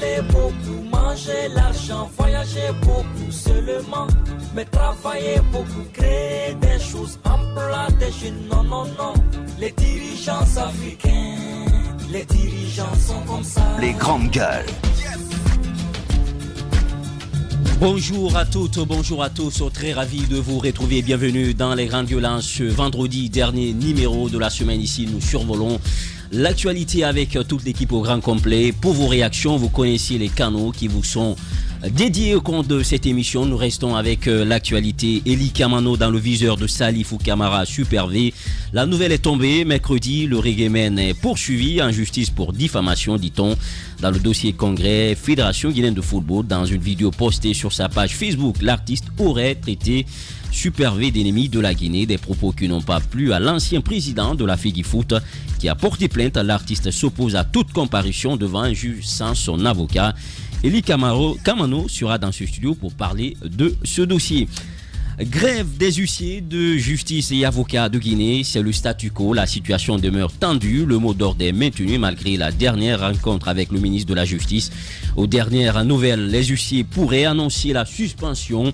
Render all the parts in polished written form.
parler beaucoup, manger l'argent, voyager beaucoup seulement, mais travailler beaucoup, créer des choses, emploi des jeunes, non, non, non. Les dirigeants africains, les dirigeants sont comme ça. Les grandes gueules. Bonjour à toutes, bonjour à tous, très ravi de vous retrouver, bienvenue dans les grandes gueules ce vendredi, dernier numéro de la semaine. Ici nous survolons l'actualité avec toute l'équipe au grand complet. Pour vos réactions, vous connaissez les canaux qui vous sont dédiés au compte de cette émission. Nous restons avec l'actualité. Eli Kamano dans le viseur de Salifou Kamara, Super V. La nouvelle est tombée mercredi. Le reggaeman est poursuivi en justice pour diffamation, dit-on, dans le dossier Congrès Fédération guinéenne de football. Dans une vidéo postée sur sa page Facebook, l'artiste aurait traité Super V d'ennemi de la Guinée, des propos qui n'ont pas plu à l'ancien président de la FEGIFOOT qui a porté plainte. L'artiste s'oppose à toute comparution devant un juge sans son avocat. Eli Kamano sera dans ce studio pour parler de ce dossier. Grève des huissiers de justice et avocats de Guinée, c'est le statu quo. La situation demeure tendue. Le mot d'ordre est maintenu malgré la dernière rencontre avec le ministre de la Justice. Aux dernières nouvelles, les huissiers pourraient annoncer la suspension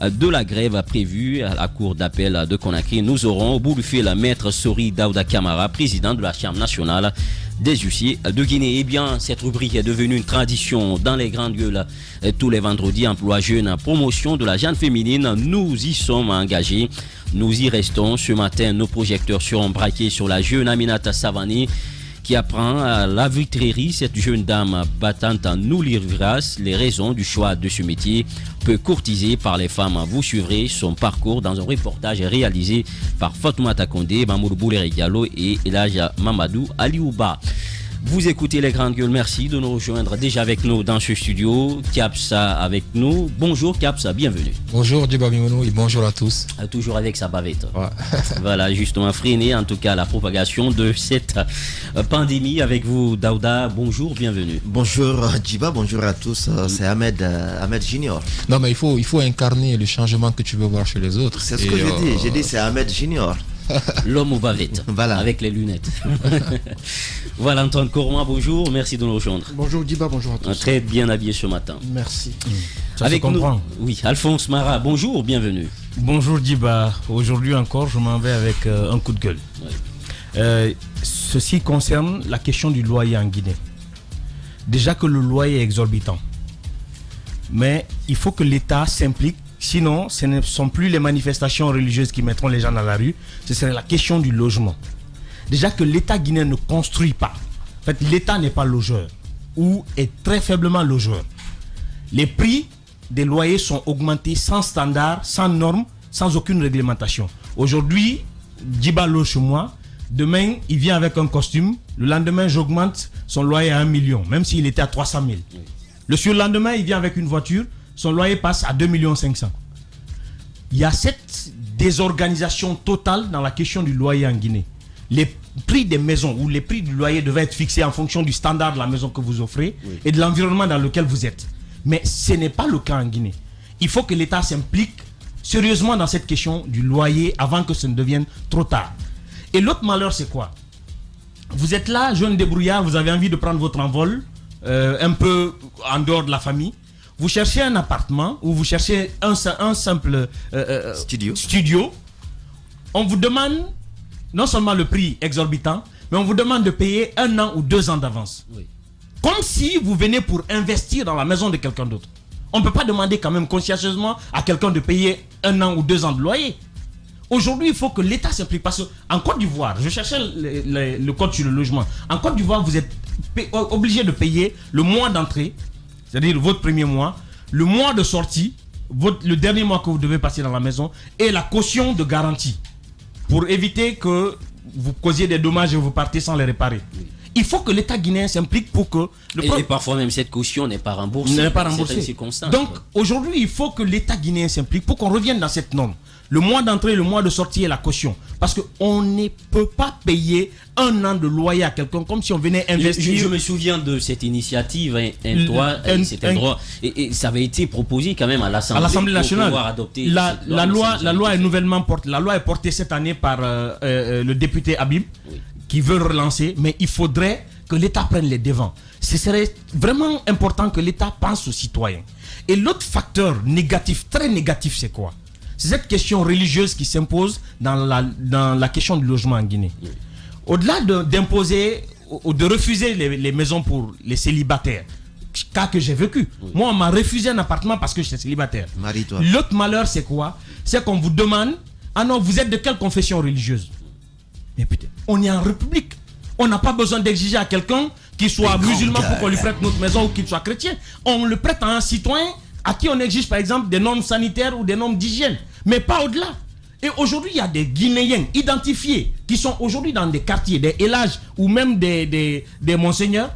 de la grève prévue à la cour d'appel de Conakry. Nous aurons au bout du fil maître Sori Daouda Kamara, président de la Chambre nationale des huissiers de Guinée. Eh bien, cette rubrique est devenue une tradition dans les grandes gueules tous les vendredis. Emploi jeune, promotion de la jeune féminine, nous y sommes engagés. Nous y restons. Ce matin, nos projecteurs seront braqués sur la jeune Aminata Savani qui apprend à la vitrerie. Cette jeune dame battante nous livrera les raisons du choix de ce métier, peu courtisé par les femmes. Vous suivrez son parcours dans un reportage réalisé par Fatoumata Kondé, Mamoudou Bouleri Diallo et Elaja Mamadou Aliouba. Vous écoutez les grandes gueules, merci de nous rejoindre déjà avec nous dans ce studio. Kapsa avec nous. Bonjour Kapsa, bienvenue. Bonjour Djiba Mimono et bonjour à tous. Toujours avec sa bavette. Ouais. Voilà, justement, freiner en tout cas la propagation de cette pandémie avec vous, Daouda. Bonjour, bienvenue. Bonjour Djiba, bonjour à tous. C'est Ahmed Junior. Non mais il faut incarner le changement que tu veux voir chez les autres. C'est ce que j'ai dit. J'ai dit c'est Ahmed Junior. L'homme aux bavettes, voilà. Avec les lunettes. Voilà, Antoine Corroin, bonjour, merci de nous rejoindre. Bonjour Diba, bonjour à tous. Très bien habillé ce matin. Merci. Ça avec nous, oui, Alphonse Mara, bonjour, bienvenue. Bonjour Diba, aujourd'hui encore je m'en vais avec un coup de gueule. Ouais. Ceci concerne la question du loyer en Guinée. Déjà que le loyer est exorbitant, mais il faut que l'État s'implique. Sinon, ce ne sont plus les manifestations religieuses qui mettront les gens dans la rue, ce serait la question du logement. Déjà que l'État guinéen ne construit pas. En fait, l'État n'est pas logeur ou est très faiblement logeur. Les prix des loyers sont augmentés sans standard, sans normes, sans aucune réglementation. Aujourd'hui, Djiba loge chez moi. Demain, il vient avec un costume. Le lendemain, j'augmente son loyer à 1 million, même s'il était à 300 000. Le surlendemain, il vient avec une voiture. Son loyer passe à 2,5 millions. Il y a cette désorganisation totale dans la question du loyer en Guinée. Les prix des maisons ou les prix du loyer devaient être fixés en fonction du standard de la maison que vous offrez et de l'environnement dans lequel vous êtes. Mais ce n'est pas le cas en Guinée. Il faut que l'État s'implique sérieusement dans cette question du loyer avant que ce ne devienne trop tard. Et l'autre malheur, c'est quoi? Vous êtes là, jeune débrouillard, vous avez envie de prendre votre envol, un peu en dehors de la famille. Vous cherchez un appartement ou vous cherchez un simple studio. On vous demande non seulement le prix exorbitant, mais on vous demande de payer 1 an ou 2 ans d'avance. Oui. Comme si vous venez pour investir dans la maison de quelqu'un d'autre. On ne peut pas demander quand même consciencieusement à quelqu'un de payer 1 an ou 2 ans de loyer. Aujourd'hui, il faut que l'État s'implique. Parce qu'en Côte d'Ivoire, je cherchais le code sur le logement. En Côte d'Ivoire, vous êtes obligé de payer le mois d'entrée, c'est-à-dire votre premier mois, le mois de sortie, le dernier mois que vous devez passer dans la maison, et la caution de garantie, pour éviter que vous causiez des dommages et vous partez sans les réparer. Il faut que l'État guinéen s'implique pour que... Et parfois même cette caution n'est pas remboursée. N'est pas remboursée. Donc aujourd'hui, il faut que l'État guinéen s'implique pour qu'on revienne dans cette norme. Le mois d'entrée, le mois de sortie et la caution. Parce qu'on ne peut pas payer 1 an de loyer à quelqu'un comme si on venait investir. Je me souviens de cette initiative, c'était un droit. Et ça avait été proposé quand même à l'Assemblée nationale. La loi est nouvellement portée. La loi est portée cette année par le député Habib, qui veut relancer. Mais il faudrait que l'État prenne les devants. Ce serait vraiment important que l'État pense aux citoyens. Et l'autre facteur négatif, très négatif, c'est quoi? C'est cette question religieuse qui s'impose dans la question du logement en Guinée. Au-delà d'imposer ou de refuser les maisons pour les célibataires, cas que j'ai vécu. Moi, on m'a refusé un appartement parce que j'étais célibataire. Marie-toi. L'autre malheur, c'est quoi? C'est qu'on vous demande, ah non, vous êtes de quelle confession religieuse? Mais putain, on est en République. On n'a pas besoin d'exiger à quelqu'un qu'il soit musulman pour qu'on lui prête notre maison ou qu'il soit chrétien. On le prête à un citoyen à qui on exige par exemple des normes sanitaires ou des normes d'hygiène, mais pas au-delà. Et aujourd'hui, il y a des Guinéens identifiés qui sont aujourd'hui dans des quartiers, des élages ou même des monseigneurs,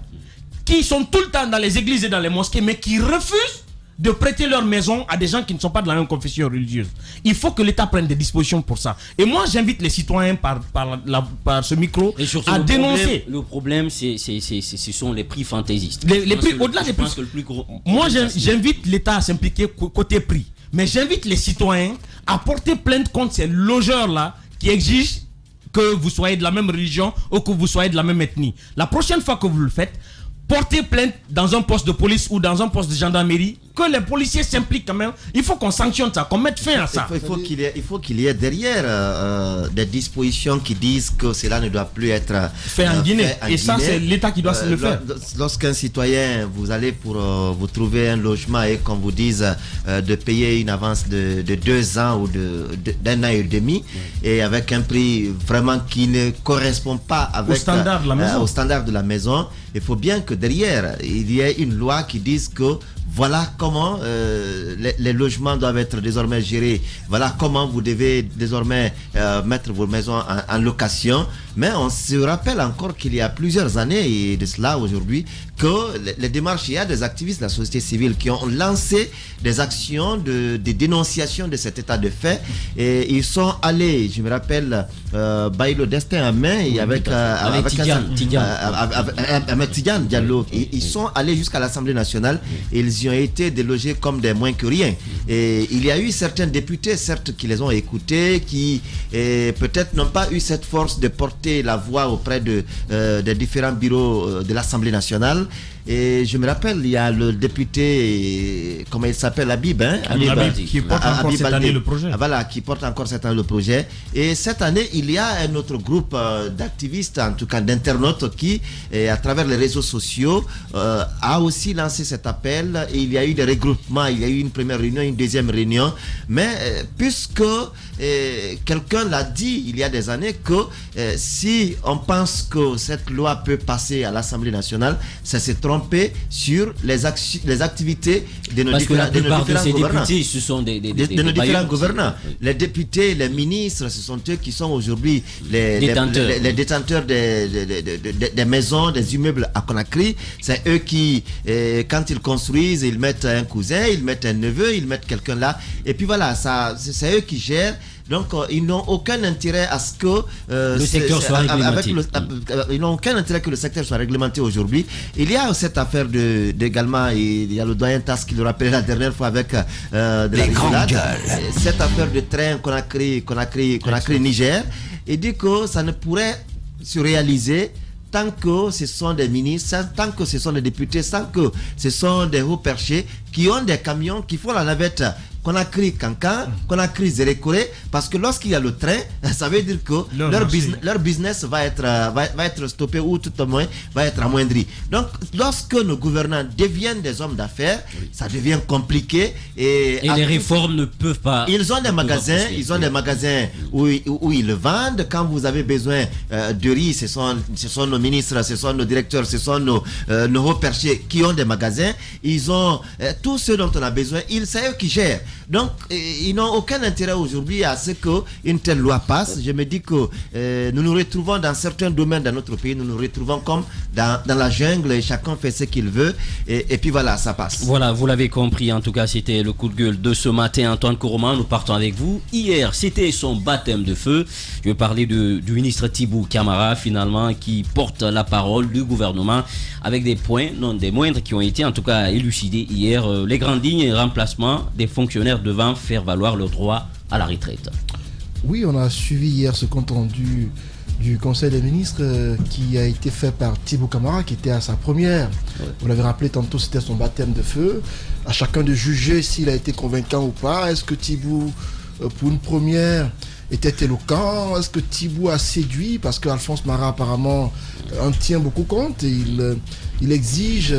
qui sont tout le temps dans les églises et dans les mosquées, mais qui refusent de prêter leur maison à des gens qui ne sont pas de la même confession religieuse. Il faut que l'État prenne des dispositions pour ça. Et moi, j'invite les citoyens par ce micro à dénoncer. Le problème, ce sont les prix fantaisistes. Les prix, au-delà des prix. Moi, j'invite l'État à s'impliquer côté prix. Mais j'invite les citoyens à porter plainte contre ces logeurs-là qui exigent que vous soyez de la même religion ou que vous soyez de la même ethnie. La prochaine fois que vous le faites, porter plainte dans un poste de police ou dans un poste de gendarmerie, que les policiers s'impliquent quand même. Il faut qu'on sanctionne ça, qu'on mette fin à ça. Il faut qu'il y ait derrière des dispositions qui disent que cela ne doit plus être fait en Guinée. Et ça, c'est l'État qui doit le faire. Lorsqu'un citoyen, vous allez pour vous trouver un logement et qu'on vous dise de payer une avance de 2 ans ou d'un an et demi, et avec un prix vraiment qui ne correspond pas avec, au standard de la maison, il faut bien que derrière, il y ait une loi qui dise que voilà comment les logements doivent être désormais gérés. Voilà comment vous devez désormais mettre vos maisons en location. Mais on se rappelle encore qu'il y a plusieurs années et de cela aujourd'hui que les démarches, il y a des activistes de la société civile qui ont lancé des actions de dénonciation de cet état de fait. Et ils sont allés, je me rappelle, Baïlo Destin à main et avec Tidiane Diallo. Ils sont allés jusqu'à l'Assemblée nationale et ils y ont été délogés comme des moins que rien. Et il y a eu certains députés, certes, qui les ont écoutés, qui peut-être n'ont pas eu cette force de porter la voix auprès des différents bureaux de l'Assemblée nationale. Et je me rappelle, il y a le député, comment il s'appelle, Habib, qui porte encore cette année le projet. Voilà, qui porte encore cette année le projet. Et cette année, il y a un autre groupe d'activistes, en tout cas d'internautes, qui, à travers les réseaux sociaux, a aussi lancé cet appel. Et il y a eu des regroupements, il y a eu une première réunion, une deuxième réunion. Mais puisque quelqu'un l'a dit il y a des années que si on pense que cette loi peut passer à l'Assemblée nationale, ça se trompe sur les activités de nos différents députés, ce sont des différents gouvernants. Les députés, les ministres, ce sont eux qui sont aujourd'hui les détenteurs des maisons, des immeubles à Conakry. C'est eux qui, quand ils construisent, ils mettent un cousin, ils mettent un neveu, ils mettent quelqu'un là. Et puis voilà, c'est eux qui gèrent. Donc, ils n'ont aucun intérêt à ce que le secteur soit réglementé. Ils n'ont aucun intérêt que le secteur soit réglementé aujourd'hui. Il y a cette affaire également, il y a le doyen Tass qui le rappelait la dernière fois avec de la rigolade. Cette affaire de train Conakry-Niger. Il dit que ça ne pourrait se réaliser tant que ce sont des ministres, tant que ce sont des députés, tant que ce sont des hauts perchés qui ont des camions qui font la navette Conakry-Kankan, Conakry-Zérékoré, parce que lorsqu'il y a le train, ça veut dire que leur business va être stoppé ou tout au moins va être amoindri. Donc, lorsque nos gouvernants deviennent des hommes d'affaires, ça devient compliqué. Et les réformes ne peuvent pas... Ils ont des magasins où ils le vendent. Quand vous avez besoin de riz, ce sont nos ministres, ce sont nos directeurs, ce sont nos hauts perchés qui ont des magasins. Ils ont tout ce dont on a besoin. C'est eux qui gèrent. Donc, ils n'ont aucun intérêt aujourd'hui à ce qu'une telle loi passe. Je me dis que nous nous retrouvons dans certains domaines dans notre pays, nous nous retrouvons comme dans la jungle et chacun fait ce qu'il veut. Et puis voilà, ça passe. Voilà, vous l'avez compris. En tout cas, c'était le coup de gueule de ce matin. Antoine Kourouma, nous partons avec vous. Hier, c'était son baptême de feu. Je vais parler du ministre Thibou Camara, finalement, qui porte la parole du gouvernement avec des points, non des moindres, qui ont été en tout cas élucidés hier. Les grandes lignes et remplacements des fonctionnaires devant faire valoir leur droit à la retraite. Oui, on a suivi hier ce compte rendu du Conseil des ministres qui a été fait par Thibaut Camara, qui était à sa première. Ouais. Vous l'avez rappelé tantôt, c'était son baptême de feu. À chacun de juger s'il a été convaincant ou pas. Est-ce que Thibaut, pour une première, était éloquent? Est-ce que Thibaut a séduit? Parce qu'Alphonse Marat apparemment en tient beaucoup compte. Et il exige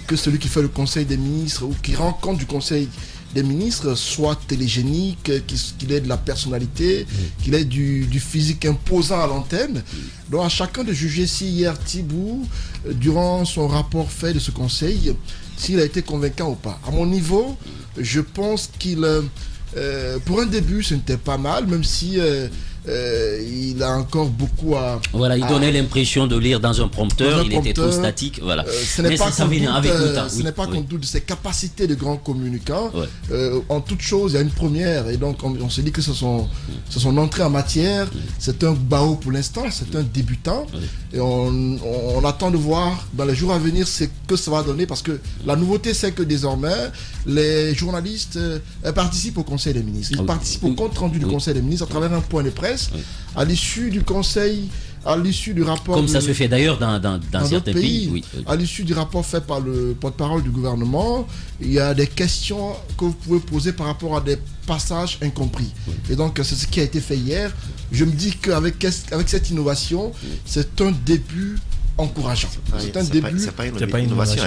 que celui qui fait le Conseil des ministres ou qui rend compte du Conseil des ministres soit télégénique, qu'il ait de la personnalité, qu'il ait du physique imposant à l'antenne. Donc à chacun de juger si hier Thibaut, durant son rapport fait de ce conseil, s'il a été convaincant ou pas. À mon niveau, je pense qu'il, pour un début, ce n'était pas mal, même si il a encore beaucoup à... Voilà, il donnait l'impression de lire dans un prompteur, il était trop statique, voilà. Ce n'est pas qu'on doute de ses capacités de grand communicant. En toute chose, il y a une première, et donc on se dit que c'est son entrée en matière. C'est un bao pour l'instant, c'est un débutant, et on attend de voir dans les jours à venir ce que ça va donner, parce que la nouveauté, c'est que désormais, les journalistes participent au Conseil des ministres. Ils participent au compte rendu du Conseil des ministres à travers un point de presse. À l'issue du conseil, à l'issue du rapport... Comme ça se fait d'ailleurs dans certains pays. À l'issue du rapport fait par le porte-parole du gouvernement, il y a des questions que vous pouvez poser par rapport à des passages incompris. Et donc c'est ce qui a été fait hier. Je me dis qu'avec cette innovation, c'est un début encourageant. C'est pas une innovation.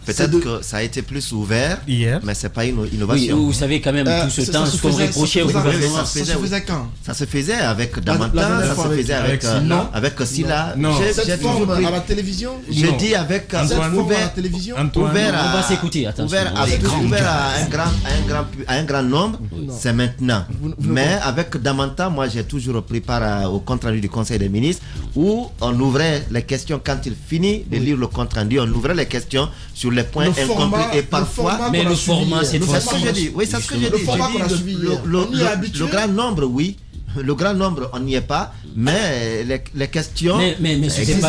Peut-être que ça a été plus ouvert hier, mais c'est pas une innovation. Oui, vous savez quand même tout ce temps ce qu'on reprochait au gouvernement. Ça se faisait quand? Ça se faisait avec Damata, ça se faisait avec Silla. Cette forme à la télévision? Je dis avec ouvert à la télévision. Ouvert à... On va s'écouter, attention. Ouvert à un grand nombre, c'est maintenant. Mais avec Damata, moi j'ai toujours pris part au compte rendu du Conseil des ministres où on ouvrait les questions quand il finit de lire le compte rendu, on ouvrait les questions sur les points incompris et parfois... Mais le format, c'est ça que je dis. Oui, c'est ce que je dis. Le grand nombre, oui. Le grand nombre, on n'y est pas, mais les questions... Mais c'était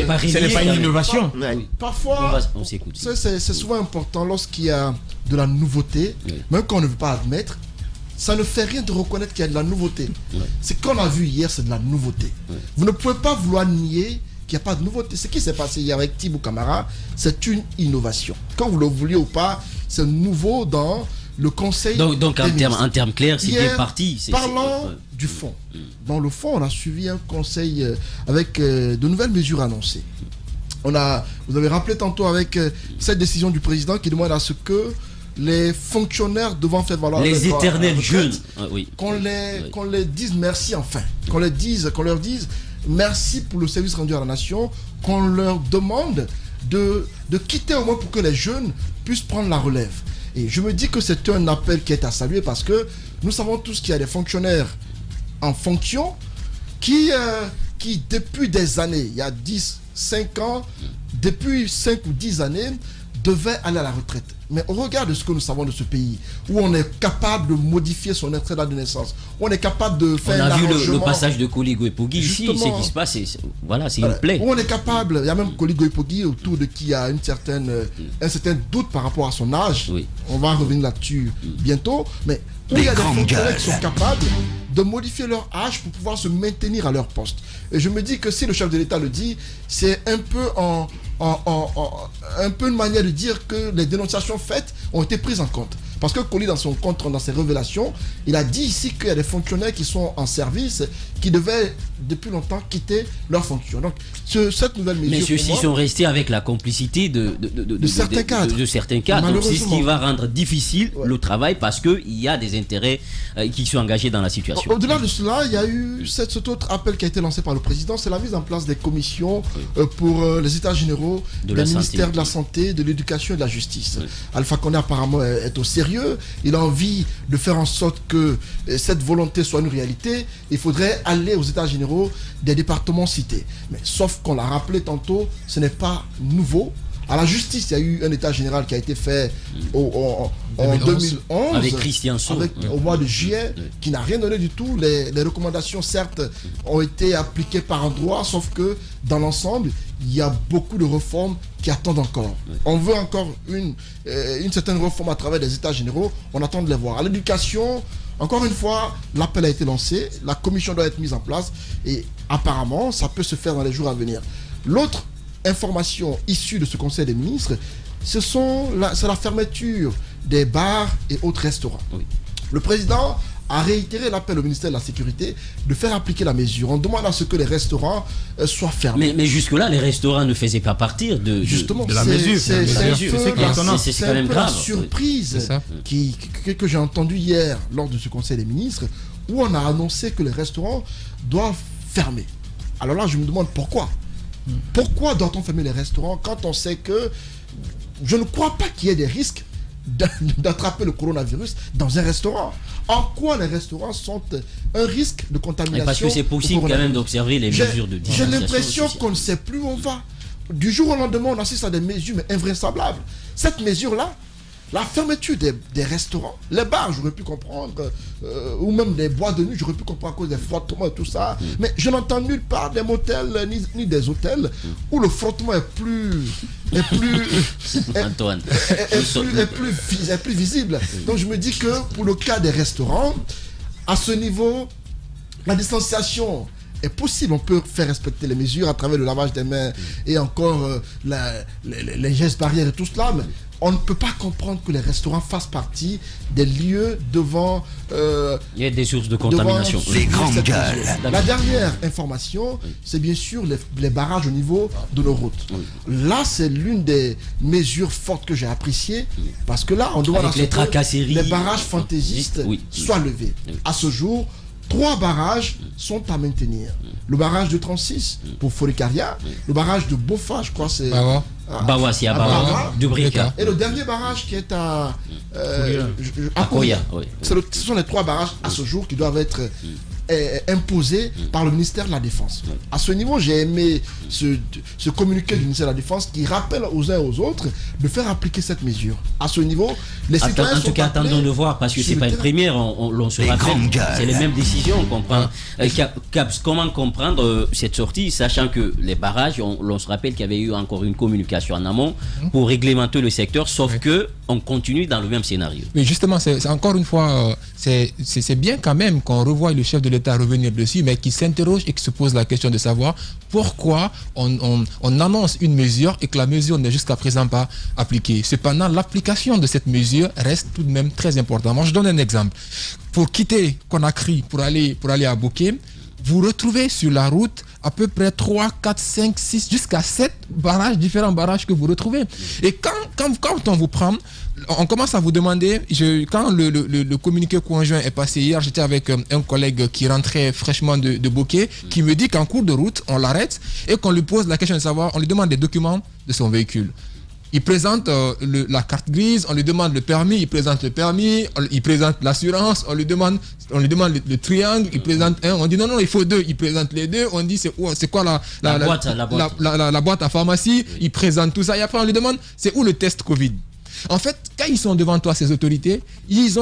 pas une innovation. Parfois, c'est souvent important lorsqu'il y a de la nouveauté, même quand on ne veut pas admettre, ça ne fait rien de reconnaître qu'il y a de la nouveauté. Ce qu'on a vu hier, c'est de la nouveauté. Vous ne pouvez pas vouloir nier qu'il n'y a pas de nouveauté. Ce qui s'est passé hier avec Thibaut Camara, c'est une innovation. Quand vous le vouliez ou pas, c'est nouveau dans le Conseil. Donc en termes clairs, c'est bien parti. Parlons du fond. Dans le fond, on a suivi un conseil avec de nouvelles mesures annoncées. Vous avez rappelé tantôt avec cette décision du président qui demande à ce que les fonctionnaires devant faire valoir les éternels jeunes, qu'on les dise merci enfin, qu'on leur dise merci pour le service rendu à la nation, qu'on leur demande de quitter au moins pour que les jeunes puissent prendre la relève. Et je me dis que c'est un appel qui est à saluer parce que nous savons tous qu'il y a des fonctionnaires en fonction qui depuis des années, il y a 10, 5 ans, depuis 5 ou 10 années, devaient aller à la retraite. Mais au regard de ce que nous savons de ce pays, où on est capable de modifier son extrait de naissance, où on est capable de faire un arrangement... On a vu le passage de Koligo Epogui ici, ce qui se passe, c'est une plaie. Où on est capable, il y a même Koligo Epogui autour de qui il y a un certain doute par rapport à son âge. On va revenir là-dessus bientôt. Mais où il y a des fonctionnaires qui sont capables de modifier leur âge pour pouvoir se maintenir à leur poste. Et je me dis que si le chef de l'État le dit, c'est un peu un peu une manière de dire que les dénonciations faites ont été prises en compte. Parce que Koli, dans ses révélations, il a dit ici qu'il y a des fonctionnaires qui sont en service, qui devaient depuis longtemps quitter leur fonction. Donc, cette nouvelle mesure... Mais ceux-ci sont restés avec la complicité de certains cadres. De certains cadres. Donc, c'est ce qui va rendre difficile le travail parce qu'il y a des intérêts qui sont engagés dans la situation. Au-delà de cela, il y a eu cet autre appel qui a été lancé par le président, c'est la mise en place des commissions pour les états généraux des ministères de la Santé, de l'Éducation et de la Justice. Alpha Condé apparemment est au sérieux. Il a envie de faire en sorte que cette volonté soit une réalité. Il faudrait aller aux états généraux des départements cités. Mais sauf qu'on l'a rappelé tantôt, ce n'est pas nouveau. À la justice, il y a eu un état général qui a été fait en 2011 avec Christian Sceaux, au mois de juillet, qui n'a rien donné du tout. Les recommandations, certes, ont été appliquées par endroits, sauf que dans l'ensemble, il y a beaucoup de réformes qui attendent encore. On veut encore une certaine réforme à travers des états généraux. On attend de les voir. À l'éducation, encore une fois, l'appel a été lancé. La commission doit être mise en place. Et apparemment, ça peut se faire dans les jours à venir. L'autre information issue de ce Conseil des ministres, c'est la fermeture des bars et autres restaurants. Oui. Le président a réitéré l'appel au ministère de la Sécurité de faire appliquer la mesure. On demande à ce que les restaurants soient fermés. Mais jusque-là, les restaurants ne faisaient pas partir de la mesure. C'est quand même grave. La surprise que j'ai entendue hier lors de ce Conseil des ministres, où on a annoncé que les restaurants doivent fermer. Alors là, je me demande pourquoi. Pourquoi doit-on fermer les restaurants quand on sait que je ne crois pas qu'il y ait des risques d'attraper le coronavirus dans un restaurant? En quoi les restaurants sont un risque de contamination? Parce que c'est possible quand même d'observer les mesures de distanciation. J'ai l'impression qu'on ne sait plus où on va. Du jour au lendemain, on assiste à des mesures mais invraisemblables. Cette mesure-là, la fermeture des restaurants, les bars, j'aurais pu comprendre, ou même des boîtes de nuit, j'aurais pu comprendre à cause des frottements et tout ça. Mais je n'entends nulle part des motels ni des hôtels où le frottement est plus visible. Donc je me dis que pour le cas des restaurants, à ce niveau, la distanciation est possible. On peut faire respecter les mesures à travers le lavage des mains et encore les gestes barrières et tout cela. Mais on ne peut pas comprendre que les restaurants fassent partie des lieux devant... il y a des sources de contamination. Les grandes gueules. La dernière information, c'est bien sûr les barrages au niveau de nos routes. Là, c'est l'une des mesures fortes que j'ai appréciées, parce que là, on doit... Avec les tracasseries, les barrages fantaisistes soient levés. À ce jour, 3 barrages sont à maintenir. Le barrage de 36 pour Foricaria, le barrage de Bofa, je crois c'est... Bawa, c'est à Bawa, de Brika. Et le dernier barrage qui est à Koya. Ce sont les 3 barrages à ce jour qui doivent être imposés par le ministère de la Défense. À ce niveau, j'ai aimé ce communiqué du ministère de la Défense qui rappelle aux uns et aux autres de faire appliquer cette mesure. À ce niveau, les citoyens en tout cas, attendons de voir, parce que c'est pas une première, on se rappelle, c'est les mêmes décisions qu'on prend. Comment comprendre cette sortie, sachant que les barrages, on se rappelle qu'il y avait eu encore une communication en amont pour réglementer le secteur, sauf que on continue dans le même scénario. Mais justement, c'est encore une fois, c'est bien quand même qu'on revoie le chef de l'État revenir dessus, mais qui s'interroge et qui se pose la question de savoir pourquoi on annonce une mesure et que la mesure n'est jusqu'à présent pas appliquée. Cependant, l'application de cette mesure reste tout de même très importante. Moi, je donne un exemple. Pour quitter Conakry, pour aller à Bouquet, vous retrouvez sur la route à peu près 3, 4, 5, 6, jusqu'à 7 barrages, différents barrages que vous retrouvez. Et quand on vous prend, on commence à vous demander, quand le communiqué conjoint est passé hier, j'étais avec un collègue qui rentrait fraîchement de Bouquet, qui me dit qu'en cours de route, on l'arrête et qu'on lui pose la question de savoir, on lui demande des documents de son véhicule. Il présente la carte grise, on lui demande le permis, il présente le permis, il présente l'assurance, on lui demande le triangle, il présente un, on dit non, il faut 2, il présente les 2, on dit c'est quoi la boîte à pharmacie, il présente tout ça et après on lui demande c'est où le test Covid. En fait, quand ils sont devant toi, ces autorités, ils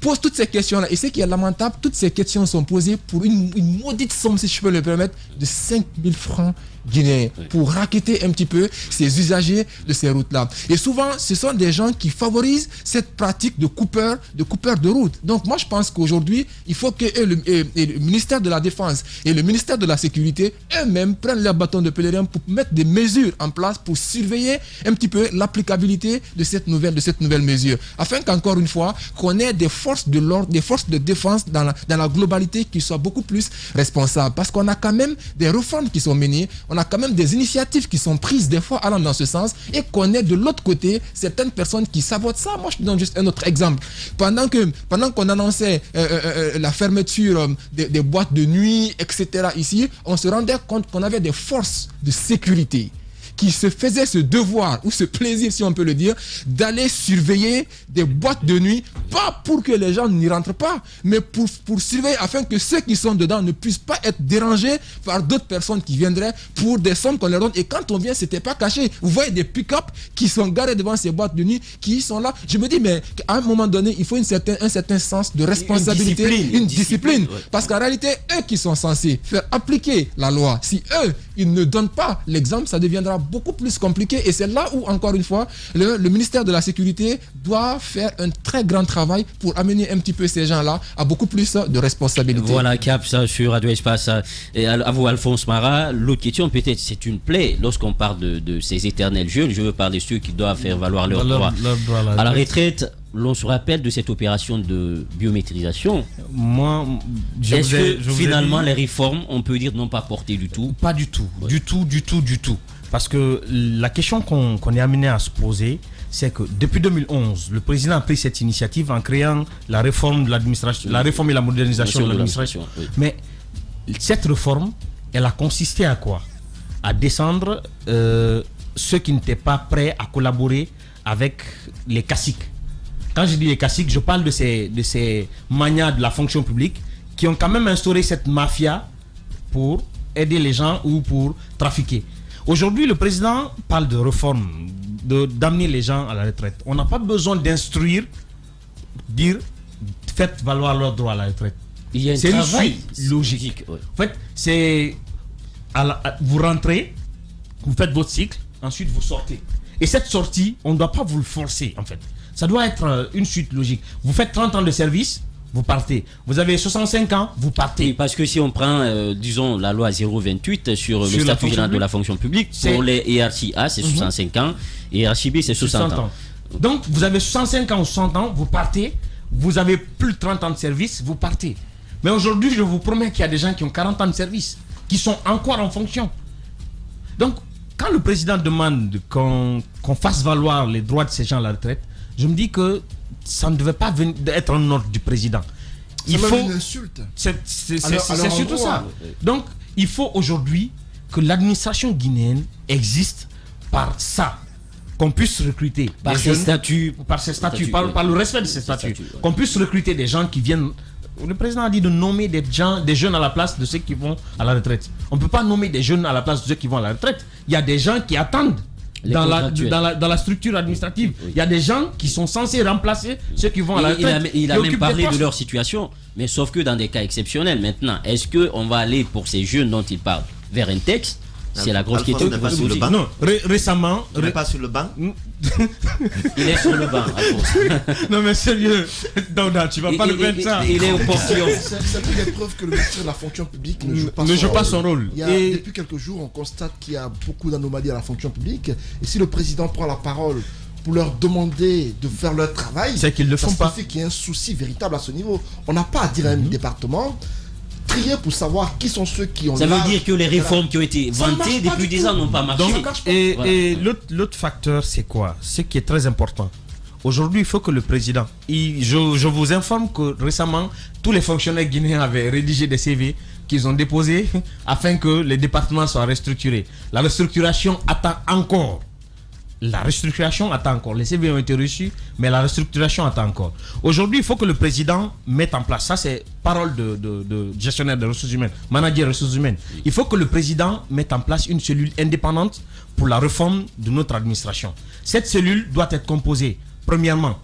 posent toutes ces questions-là. Et ce qui est lamentable, toutes ces questions sont posées pour une maudite somme, si je peux le permettre, de 5 000 francs guinéens pour racketter un petit peu ces usagers de ces routes-là. Et souvent, ce sont des gens qui favorisent cette pratique de coupeur de route. Donc moi, je pense qu'aujourd'hui, il faut que le ministère de la Défense et le ministère de la Sécurité eux-mêmes prennent leur bâton de pèlerin pour mettre des mesures en place pour surveiller un petit peu l'applicabilité de cette nouvelle mesure. Afin qu'encore une fois, qu'on ait des forces de l'ordre, des forces de défense dans la globalité qui soient beaucoup plus responsables. Parce qu'on a quand même des réformes qui sont menées, on a quand même des initiatives qui sont prises des fois allant dans ce sens et qu'on ait de l'autre côté certaines personnes qui sabotent ça. Moi, je te donne juste un autre exemple. Pendant qu'on annonçait la fermeture des boîtes de nuit, etc. ici, on se rendait compte qu'on avait des forces de sécurité qui se faisaient ce devoir ou ce plaisir, si on peut le dire, d'aller surveiller des boîtes de nuit, pas pour que les gens n'y rentrent pas, mais pour surveiller afin que ceux qui sont dedans ne puissent pas être dérangés par d'autres personnes qui viendraient pour des sommes qu'on leur donne. Et quand on vient, c'était pas caché. Vous voyez des pick-up qui sont garés devant ces boîtes de nuit, qui sont là. Je me dis, mais à un moment donné, il faut un certain sens de responsabilité, une discipline. Ouais. Parce qu'en réalité, eux qui sont censés faire appliquer la loi, si eux, ils ne donnent pas l'exemple, ça deviendra beaucoup plus compliqué. Et c'est là où, encore une fois, le ministère de la Sécurité doit faire un très grand travail pour amener un petit peu ces gens-là à beaucoup plus de responsabilités. Voilà, cap ça sur Radio Espace. Et à vous, Alphonse Mara, l'autre question, peut-être, c'est une plaie. Lorsqu'on parle de ces éternels jeunes, je veux parler de ceux qui doivent faire valoir leurs droits à la retraite. L'on se rappelle de cette opération de biométrisation. Moi, est-ce que finalement les réformes, on peut dire, n'ont pas porté du tout? Pas du tout, du tout. Parce que la question qu'on est amené à se poser, c'est que depuis 2011, le président a pris cette initiative en créant la réforme de l'administration, la réforme et la modernisation de l'administration. Oui. Mais cette réforme, elle a consisté à quoi? À descendre ceux qui n'étaient pas prêts à collaborer avec les caciques. Quand je dis les caciques, je parle de ces manias de la fonction publique qui ont quand même instauré cette mafia pour aider les gens ou pour trafiquer. Aujourd'hui, le président parle de réforme, d'amener les gens à la retraite. On n'a pas besoin d'instruire, dire faites valoir leurs droits à la retraite. Il y a c'est une suite logique. Ouais. En fait, c'est vous rentrez, vous faites votre cycle, ensuite vous sortez. Et cette sortie, on ne doit pas vous le forcer en fait. Ça doit être une suite logique. Vous faites 30 ans de service, vous partez. Vous avez 65 ans, vous partez. Oui, parce que si on prend, disons, la loi 028 sur le statut général de la fonction publique, pour les ERC A, c'est 65 ans, et ERC B, c'est 60 ans. Donc, vous avez 65 ans ou 60 ans, vous partez. Vous avez plus de 30 ans de service, vous partez. Mais aujourd'hui, je vous promets qu'il y a des gens qui ont 40 ans de service, qui sont encore en fonction. Donc, quand le président demande qu'on fasse valoir les droits de ces gens à la retraite, je me dis que ça ne devait pas être un ordre du président. C'est une insulte. C'est surtout ça. Donc, il faut aujourd'hui que l'administration guinéenne existe par ça. Qu'on puisse recruter par ses statuts, par le respect de ces statuts. Qu'on puisse recruter des gens qui viennent. Le président a dit de nommer des jeunes à la place de ceux qui vont à la retraite. On ne peut pas nommer des jeunes à la place de ceux qui vont à la retraite. Il y a des gens qui attendent. Dans la structure administrative, il y a des gens qui sont censés remplacer ceux qui vont à la retraite. Il a même parlé de leur situation, mais sauf que dans des cas exceptionnels. Maintenant, est-ce qu'on va aller pour ces jeunes dont il parle vers un texte? C'est la grosse question. Non, récemment. Il n'est pas sur le banc. Il est sur le banc. Non, mais sérieux, Daouda, tu vas pas le mettre ça. Il est au portillon. C'est une des preuves que le ministère de la fonction publique ne joue pas son rôle. Depuis quelques jours, on constate qu'il y a beaucoup d'anomalies à la fonction publique. Et si le président prend la parole pour leur demander de faire leur travail, c'est qu'ils ne le font pas. Ça fait qu'il y a un souci véritable à ce niveau. On n'a pas à dire à un département trier pour savoir qui sont ceux qui ont. Ça veut dire que les réformes qui ont été vantées depuis 10 ans n'ont pas marché. Donc, et l'autre facteur, c'est quoi? Ce qui est très important. Aujourd'hui, il faut que le président. Je vous informe que récemment, tous les fonctionnaires guinéens avaient rédigé des CV qu'ils ont déposés afin que les départements soient restructurés. La restructuration attend encore. Les CV ont été reçus, mais la restructuration attend encore. Aujourd'hui, il faut que le président mette en place, ça c'est parole de gestionnaire des ressources humaines, manager des ressources humaines. Il faut que le président mette en place une cellule indépendante pour la réforme de notre administration. Cette cellule doit être composée, premièrement,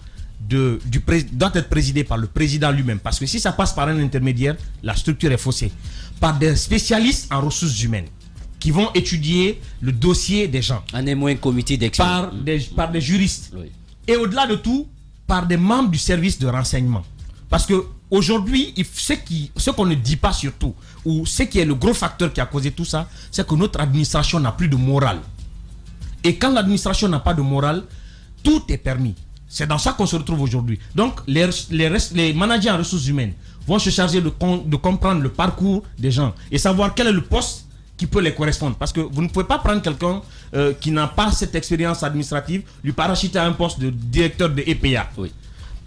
doit être présidée par le président lui-même. Parce que si ça passe par un intermédiaire, la structure est faussée. Par des spécialistes en ressources humaines qui vont étudier le dossier des gens. Un comité d'experts. Par des juristes. Oui. Et au-delà de tout, par des membres du service de renseignement. Parce que aujourd'hui, ce qu'on ne dit pas surtout, ou ce qui est le gros facteur qui a causé tout ça, c'est que notre administration n'a plus de morale. Et quand l'administration n'a pas de morale, tout est permis. C'est dans ça qu'on se retrouve aujourd'hui. Donc, les managers en ressources humaines vont se charger de comprendre le parcours des gens et savoir quel est le poste qui peut les correspondre. Parce que vous ne pouvez pas prendre quelqu'un qui n'a pas cette expérience administrative, lui parachuter à un poste de directeur de EPA. Oui.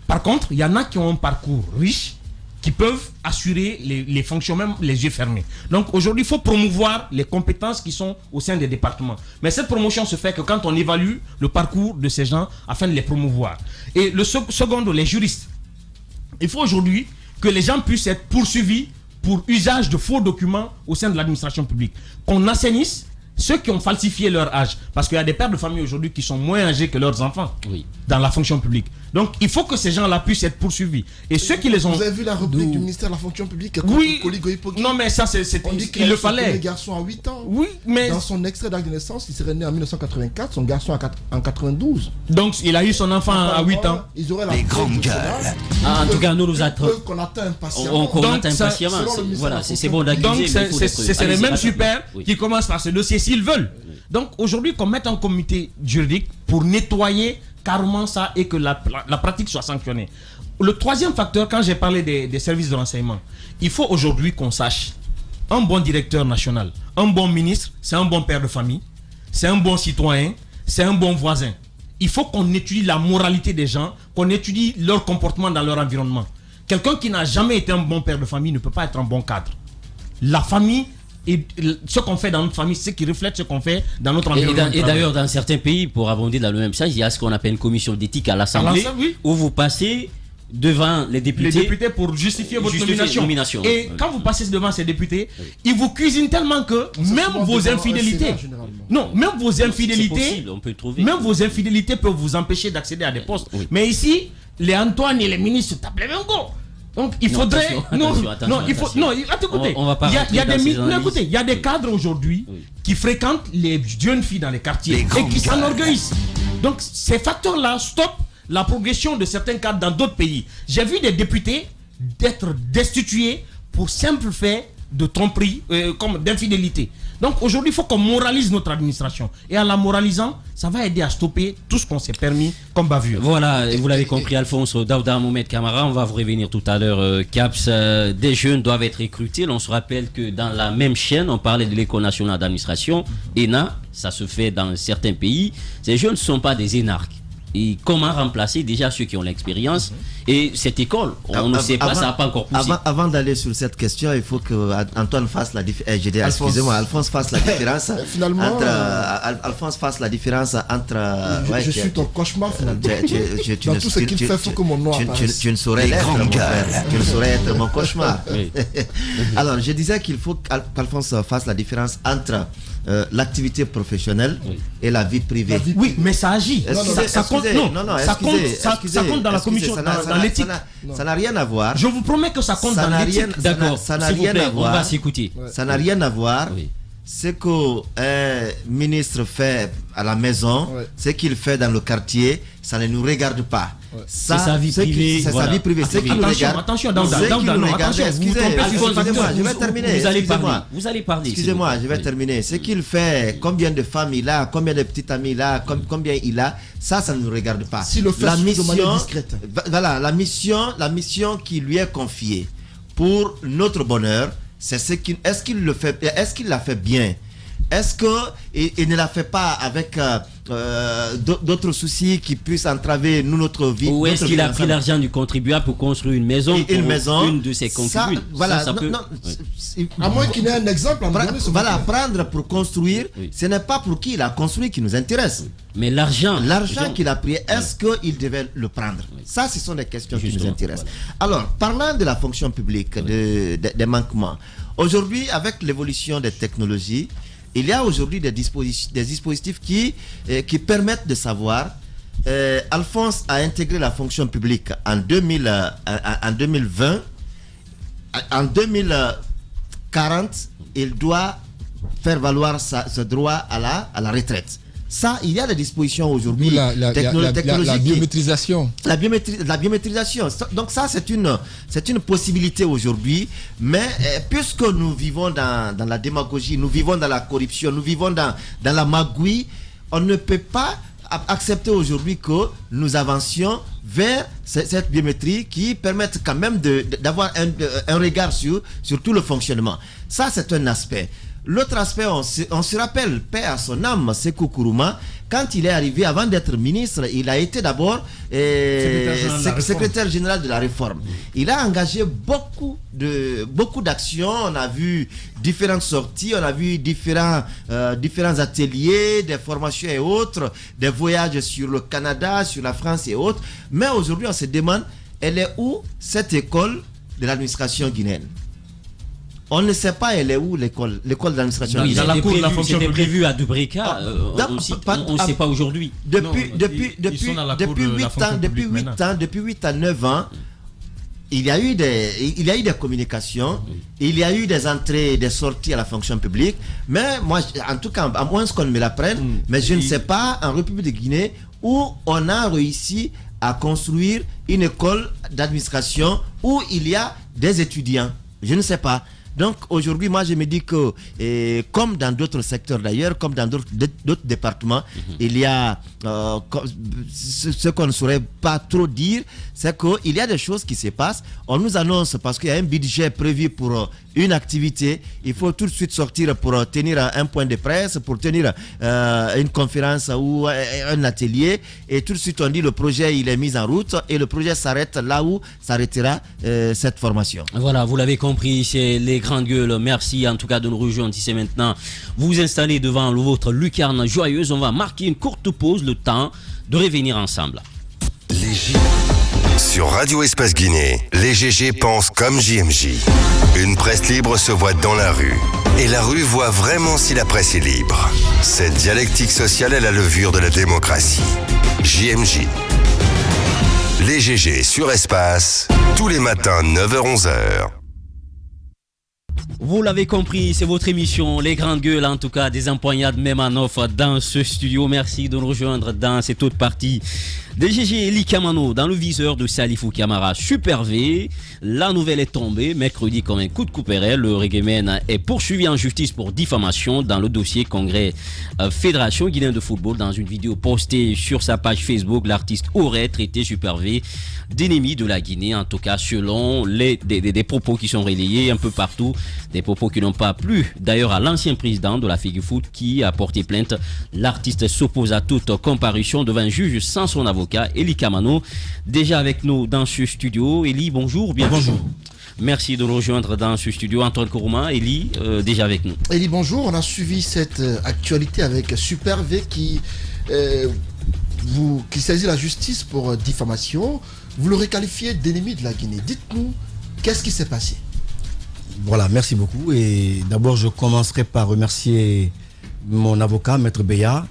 Par contre, il y en a qui ont un parcours riche, qui peuvent assurer les fonctions même les yeux fermés. Donc aujourd'hui, il faut promouvoir les compétences qui sont au sein des départements. Mais cette promotion se fait que quand on évalue le parcours de ces gens afin de les promouvoir. Et le second, les juristes. Il faut aujourd'hui que les gens puissent être poursuivis pour usage de faux documents au sein de l'administration publique. Qu'on assainisse ceux qui ont falsifié leur âge, parce qu'il y a des pères de famille aujourd'hui qui sont moins âgés que leurs enfants dans la fonction publique. Donc il faut que ces gens-là puissent être poursuivis. Et ceux qui les ont... Vous avez vu la rubrique du ministère de la fonction publique? Oui. Goï-Pogui. Non mais ça c'est On dit il le fallait. Premier garçon à 8 ans. Oui, mais... Dans son extrait d'acte de naissance, il serait né en 1984, son garçon en 92. Donc il a eu son enfant à 8 ans. Ils auraient la Les grandes gueules. En tout cas, nous attendons. Qu'on attend impatiemment. On attend impatiemment. Voilà, c'est bon d'accuser. Donc c'est les mêmes super qui commencent par ce dossier s'ils veulent. Donc aujourd'hui qu'on mette un comité juridique pour nettoyer carrément ça et que la pratique soit sanctionnée. Le troisième facteur, quand j'ai parlé des services de renseignement, il faut aujourd'hui qu'on sache, un bon directeur national, un bon ministre, c'est un bon père de famille, c'est un bon citoyen, c'est un bon voisin. Il faut qu'on étudie la moralité des gens, qu'on étudie leur comportement dans leur environnement. Quelqu'un qui n'a jamais été un bon père de famille ne peut pas être un bon cadre. La famille, et ce qu'on fait dans notre famille, c'est ce qui reflète ce qu'on fait dans notre environnement. Et d'ailleurs, dans certains pays, pour abonder dans le même sens, il y a ce qu'on appelle une commission d'éthique à l'Assemblée, où vous passez devant les députés pour justifier votre nomination. Et quand vous passez devant ces députés, ils vous cuisinent tellement que même vos infidélités, même vos infidélités peuvent vous empêcher d'accéder à des postes. Mais ici, les Antoine et les ministres se tapent les mêmes go. Donc il faudrait il y a des cadres aujourd'hui qui fréquentent les jeunes filles dans les quartiers et qui s'enorgueillissent. Donc ces facteurs-là stoppent la progression de certains cadres dans d'autres pays. J'ai vu des députés d'être destitués pour simple fait de tromperie, comme d'infidélité. Donc aujourd'hui, il faut qu'on moralise notre administration. Et en la moralisant, ça va aider à stopper tout ce qu'on s'est permis comme bavure. Voilà, vous l'avez compris, Alphonse Daouda Mohamed Camara. On va vous revenir tout à l'heure. CAPS, des jeunes doivent être recrutés. On se rappelle que dans la même chaîne, on parlait de l'École nationale d'administration, ENA. Ça se fait dans certains pays. Ces jeunes ne sont pas des énarques. Et comment remplacer déjà ceux qui ont l'expérience et cette école, on ne sait pas, ça n'a pas encore poussé. Avant d'aller sur cette question, il faut que Antoine fasse la différence. Alphonse fasse la différence. Finalement, Alphonse fasse la différence entre. Je suis ton cauchemar finalement. Dans tout ce qu'il fait, faut que mon nom apparaisse. Tu ne saurais l'être, mon frère. Tu ne saurais être mon cauchemar. Alors, je disais qu'il faut qu'Alphonse fasse la différence entre l'activité professionnelle et la vie privée. Oui, mais ça agit. Ça compte dans la commission, dans l'éthique. Ça n'a rien à voir. Je vous promets que ça compte dans l'éthique. D'accord, ça n'a rien à voir. On va s'écouter. Ça n'a rien à voir. Ce qu'un ministre fait à la maison, ce qu'il fait dans le quartier, ça ne nous regarde pas. C'est sa vie privée. C'est sa vie privée. Attention, excusez-moi, je vais terminer. Vous allez parler. Excusez-moi, je vais terminer. Ce qu'il fait, combien de femmes il a, combien de petites amies il a, combien il a, ça ne nous regarde pas. Si le fait de manière discrète. Voilà, la mission qui lui est confiée pour notre bonheur, c'est est-ce qu'il le fait, est-ce qu'il l'a fait bien? Est-ce qu'il ne l'a fait pas avec d'autres soucis qui puissent entraver notre vie? Ou est-ce qu'il a pris l'argent du contribuable pour construire une maison une de ses concubines? Voilà, à moins qu'il ait un exemple. Prendre pour construire, ce n'est pas pour qui il a construit qui nous intéresse. Mais l'argent qu'il a pris, est-ce qu'il devait le prendre? Ça, ce sont des questions qui nous intéressent. Alors, parlant de la fonction publique, des manquements, aujourd'hui, avec l'évolution des technologies, il y a aujourd'hui des dispositifs qui permettent de savoir. Alphonse a intégré la fonction publique en 2020. En 2040, il doit faire valoir ce droit à la retraite. Ça, il y a des dispositions aujourd'hui. La biométrisation. La biométrisation. Donc ça, c'est une possibilité aujourd'hui. Mais puisque nous vivons dans la démagogie, nous vivons dans la corruption, nous vivons dans la magouille, on ne peut pas accepter aujourd'hui que nous avancions vers cette biométrie qui permette quand même d'avoir un regard sur tout le fonctionnement. Ça, c'est un aspect. L'autre aspect, on se rappelle, paix à son âme, Sékou Kourouma, quand il est arrivé, avant d'être ministre, il a été d'abord secrétaire général de la réforme. Il a engagé beaucoup d'actions, on a vu différentes sorties, on a vu différents ateliers, des formations et autres, des voyages sur le Canada, sur la France et autres. Mais aujourd'hui, on se demande, elle est où cette école de l'administration guinéenne? on ne sait pas elle est où l'école d'administration. Oui, dans la cour de la fonction c'était publique. prévu à Dubreka, on ne sait pas aujourd'hui. Depuis 8 à 9 ans, il y a eu des communications, il y a eu des entrées et des sorties à la fonction publique, mais moi, en tout cas, à moins qu'on me l'apprenne, mais je ne sais pas en République de Guinée où on a réussi à construire une école d'administration où il y a des étudiants. Je ne sais pas. Donc aujourd'hui, moi je me dis que, comme dans d'autres secteurs d'ailleurs, comme dans d'autres départements, il y a ce qu'on ne saurait pas trop dire, c'est qu'il y a des choses qui se passent. On nous annonce parce qu'il y a un budget prévu pour une activité, il faut tout de suite sortir pour tenir un point de presse, pour tenir une conférence ou un atelier, et tout de suite on dit le projet il est mis en route et le projet s'arrête là où s'arrêtera cette formation. Voilà, vous l'avez compris, c'est les grandes gueules. Merci en tout cas de nous rejoindre si c'est maintenant. Vous vous installez devant votre lucarne joyeuse. On va marquer une courte pause, le temps de revenir ensemble. Sur Radio Espace Guinée, les GG pensent comme JMJ. Une presse libre se voit dans la rue. Et la rue voit vraiment si la presse est libre. Cette dialectique sociale est la levure de la démocratie. JMJ. Les GG sur Espace, tous les matins 9h-11h. Vous l'avez compris, c'est votre émission, les grandes gueules, en tout cas, des empoignades même en offre dans ce studio. Merci de nous rejoindre dans cette autre partie. DGG Eli Kamano dans le viseur de Salifou Kamara. Super V, la nouvelle est tombée mercredi comme un coup de couperet. Le Reggaeman est poursuivi en justice pour diffamation dans le dossier Congrès Fédération Guinéenne de Football. Dans une vidéo postée sur sa page Facebook, l'artiste aurait traité Super V d'ennemi de la Guinée, en tout cas selon des propos qui sont relayés un peu partout, des propos qui n'ont pas plu d'ailleurs à l'ancien président de la FEGUFOOT qui a porté plainte. L'artiste s'oppose à toute comparution devant un juge sans son avocat. Eli Kamano, déjà avec nous dans ce studio. Eli, bonjour, bienvenue. Bonjour. Merci de nous rejoindre dans ce studio. Antoine Kourouma, Eli, déjà avec nous. Eli, bonjour. On a suivi cette actualité avec Super V qui saisit la justice pour diffamation. Vous le requalifiez d'ennemi de la Guinée. Dites-nous, qu'est-ce qui s'est passé? Voilà, merci beaucoup. Et d'abord, je commencerai par remercier mon avocat, Maître Beya,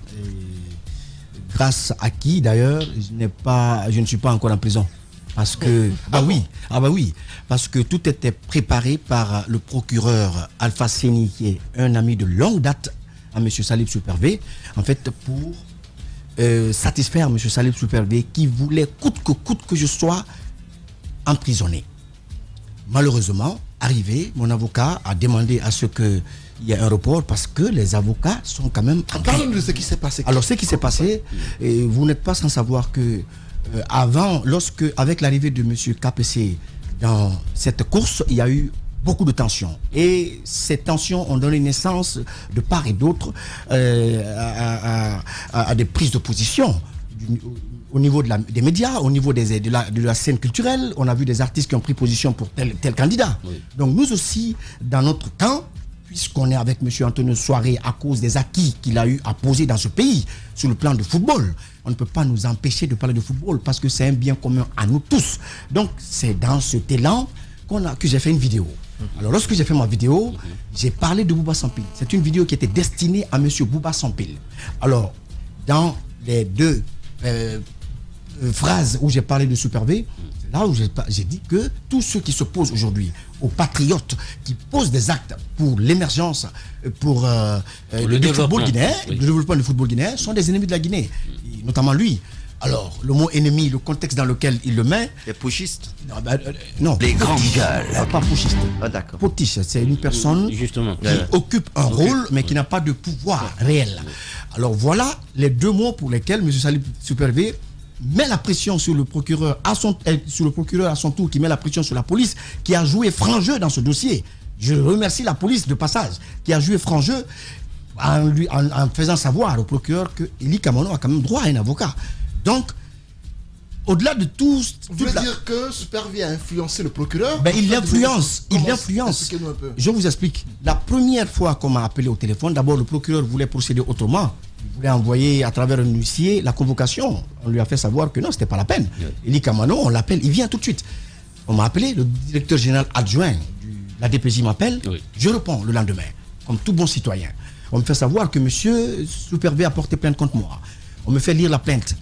grâce à qui, d'ailleurs, je ne suis pas encore en prison. Parce que, oui, parce que tout était préparé par le procureur Alpha Séni, qui est un ami de longue date à M. Salif Super V, en fait, pour satisfaire M. Salif Super V, qui voulait coûte que je sois emprisonné. Malheureusement, arrivé, mon avocat a demandé à ce qu'il y ait un report parce que les avocats sont quand même... Parlons de ce qui s'est passé. Alors, ce qui s'est passé, vous n'êtes pas sans savoir que avant, avec l'arrivée de M. KPC dans cette course, il y a eu beaucoup de tensions. Et ces tensions ont donné naissance, de part et d'autre, à des prises de position au niveau des médias, au niveau de la scène culturelle. On a vu des artistes qui ont pris position pour tel candidat. Oui. Donc nous aussi, dans notre camp, puisqu'on est avec M. Antonio Soiré à cause des acquis qu'il a eu à poser dans ce pays sur le plan de football, on ne peut pas nous empêcher de parler de football parce que c'est un bien commun à nous tous. Donc c'est dans cet élan que j'ai fait une vidéo. Alors lorsque j'ai fait ma vidéo, j'ai parlé de Bouba Sampil. C'est une vidéo qui était destinée à M. Bouba Sampil. Alors, dans les deux phrases où j'ai parlé de Super V, c'est là où j'ai dit que tous ceux qui s'opposent aujourd'hui aux patriotes, qui posent des actes pour l'émergence, pour le football guinéen, le développement du football guinéen, sont des ennemis de la Guinée, et notamment lui. Alors, le mot ennemi, le contexte dans lequel il le met... Les pushistes. Non. Les grandes gueules. Pas pushiste. Ah, d'accord. Potiche, c'est une personne qui occupe un rôle, mais qui n'a pas de pouvoir réel. Alors voilà les deux mots pour lesquels M. Salif Super V met la pression sur le procureur à son tour, qui met la pression sur la police, qui a joué franc jeu dans ce dossier. Je remercie la police de passage, qui a joué franc jeu en faisant savoir au procureur que Eli Kamano a quand même droit à un avocat. Donc, au-delà de tout... Vous voulez dire que Super V a influencé le procureur? Il l'influence. Expliquez-nous un peu. Je vous explique. La première fois qu'on m'a appelé au téléphone, d'abord le procureur voulait procéder autrement. Il voulait envoyer à travers un huissier la convocation. On lui a fait savoir que non, c'était pas la peine. Eli Kamano, on l'appelle, il vient tout de suite. On m'a appelé, le directeur général adjoint la DPJ m'appelle, Oui. je réponds le lendemain, comme tout bon citoyen. On me fait savoir que monsieur Super V a porté plainte contre moi. On me fait lire la plainte.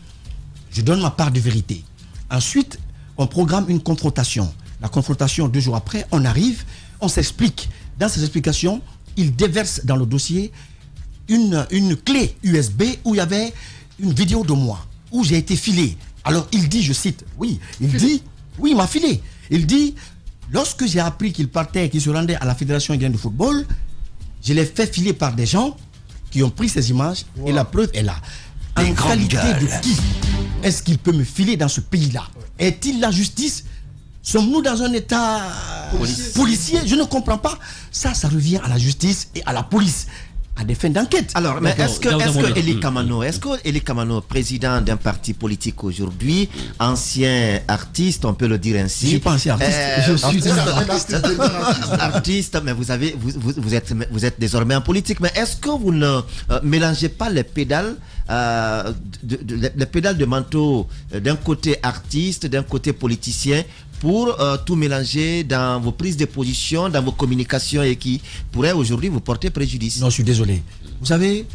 Je donne ma part de vérité. Ensuite, on programme une confrontation. La confrontation, 2 jours après, on arrive, on s'explique. Dans ces explications, il déverse dans le dossier une clé USB où il y avait une vidéo de moi, où j'ai été filé. Alors il dit, je cite, oui, il m'a filé. Il dit, lorsque j'ai appris qu'il partait, qu'il se rendait à la Fédération guinéenne de football, je l'ai fait filer par des gens qui ont pris ces images et la preuve est là. En qualité de qui est-ce qu'il peut me filer dans ce pays-là? Est-il la justice? Sommes-nous dans un état policier? Je ne comprends pas. Ça revient à la justice et à la police, à des fins d'enquête. Alors, mais est-ce que Eli Kamano, président d'un parti politique aujourd'hui, ancien artiste, on peut le dire ainsi. Je ne suis pas ancien artiste, je suis artiste, mais vous êtes désormais en politique. Mais est-ce que vous ne mélangez pas les pédales de manteau d'un côté artiste, d'un côté politicien, pour tout mélanger dans vos prises de position, dans vos communications et qui pourrait aujourd'hui vous porter préjudice? Non, je suis désolé. Vous savez,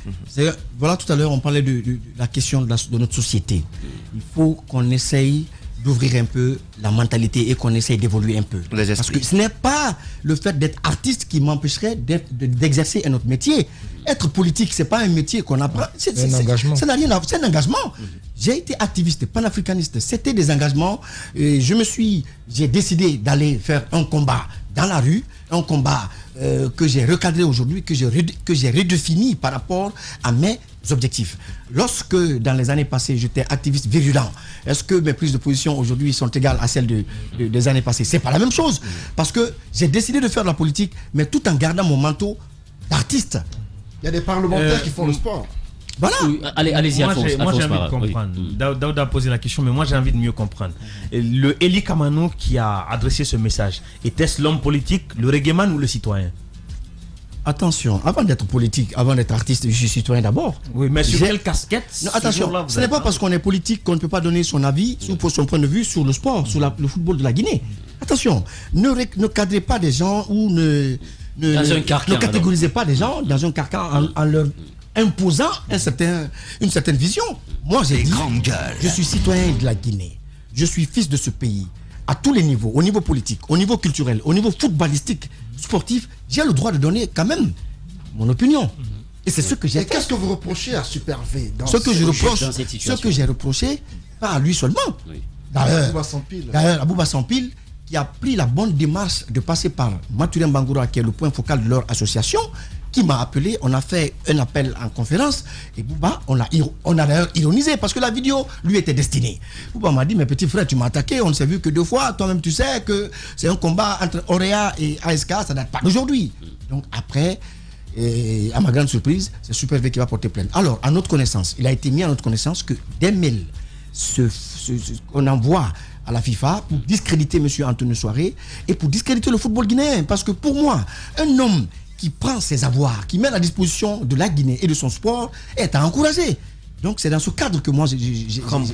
voilà, tout à l'heure, on parlait de la question de notre société. Il faut qu'on essaye d'ouvrir un peu la mentalité et qu'on essaye d'évoluer un peu. Parce que ce n'est pas le fait d'être artiste qui m'empêcherait d'exercer un autre métier. Être politique, c'est pas un métier qu'on apprend. C'est un engagement. Ça n'a rien à voir. C'est un engagement. J'ai été activiste, panafricaniste. C'était des engagements. Et j'ai décidé d'aller faire un combat dans la rue, un combat que j'ai recadré aujourd'hui, que j'ai redéfini par rapport à mes objectifs. Lorsque, dans les années passées, j'étais activiste virulent, est-ce que mes prises de position aujourd'hui sont égales à celles des années passées? C'est pas la même chose. Parce que j'ai décidé de faire de la politique, mais tout en gardant mon manteau d'artiste. Il y a des parlementaires qui font le sport. Voilà. Allez-y, moi j'ai envie de comprendre. Oui. Daoud a posé la question, mais moi j'ai envie de mieux comprendre. Le Eli Kamano qui a adressé ce message, était-ce l'homme politique, le reggaeman ou le citoyen? Attention, avant d'être politique, avant d'être artiste, je suis citoyen d'abord. Oui, mais sur quelle casquette? Non, attention, ce n'est pas parce qu'on est politique qu'on ne peut pas donner son avis, son point de vue sur le sport, sur le football de la Guinée. Attention, ne cadrez pas des gens ou ne catégorisez pas des gens dans un carcan en leur imposant une certaine vision. Moi, j'ai dit, je suis citoyen de la Guinée. Je suis fils de ce pays. À tous les niveaux, au niveau politique, au niveau culturel, au niveau footballistique, sportif, j'ai le droit de donner quand même mon opinion. Et c'est ce que j'ai fait. Qu'est-ce que vous reprochez à Super V Ce que j'ai reproché, pas à lui seulement. Oui. D'ailleurs, Abouba Sampil, qui a pris la bonne démarche de passer par Mathurin Bangoura, qui est le point focal de leur association, qui m'a appelé, on a fait un appel en conférence, et Bouba, on a d'ailleurs ironisé, parce que la vidéo lui était destinée. Bouba m'a dit, mais petit frère, tu m'as attaqué, on ne s'est vu que 2 fois, toi-même tu sais que c'est un combat entre Orea et ASK, ça date pas d'aujourd'hui. Donc après, à ma grande surprise, c'est Super V qui va porter plainte. Alors, à notre connaissance, il a été mis à notre connaissance que des mails qu'on envoie à la FIFA pour discréditer M. Antonio Soiré et pour discréditer le football guinéen. Parce que pour moi, un homme qui prend ses avoirs, qui met à la disposition de la Guinée et de son sport, est à encourager. Donc c'est dans ce cadre que moi comme